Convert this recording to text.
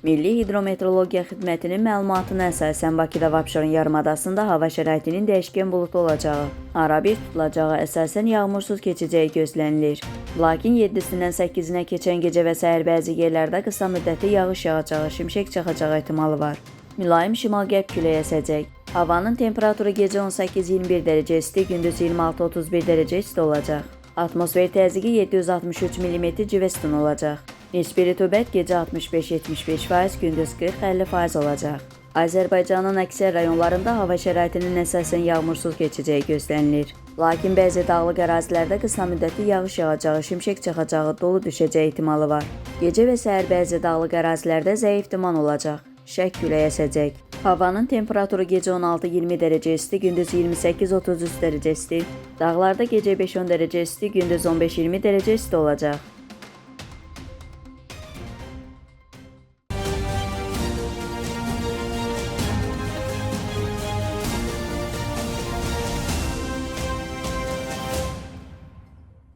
Milli Hidrometeorologiya Xidmətinin məlumatına əsasən Bakıda və Abşeron yarımadasında hava şəraitinin dəyişkən buludlu olacağı, arabir tutulacağı, əsasən yağmursuz keçəcəyi gözlənilir. Lakin 7-sindən 8-nə keçən gecə və səhər bəzi yerlərdə qısa müddətli yağış yağacağı, şimşək çaxacağı ehtimalı var. Mülayim şimal-qərb küləyi əsəcək. Havanın temperaturu gecə 18-21 dərəcə isti, gündüz 26-31 dərəcə isti olacaq. Atmosfer təzyiqi 763 mm civə olacaq. Nisbi rütubət gecə 65-75%, gündüz 40-50% olacaq. Azərbaycanın əksər rayonlarında hava şəraitinin əsasən yağmursuz keçəcəyi gözlənilir. Lakin bəzi dağlıq ərazilərdə qısa müddətli yağış yağacağı, şimşək çaxacağı, dolu düşəcəyi ehtimalı var. Gecə və səhər bəzi dağlıq ərazilərdə zəif duman olacaq. Şərq küləyi əsəcək. Havanın temperaturu gecə 16-20 dərəcə isti, gündüz 28-33 dərəcə isti. Dağlarda gecə 5-10 dərəcə isti, gündüz 15-20 dərəcə isti olacaq.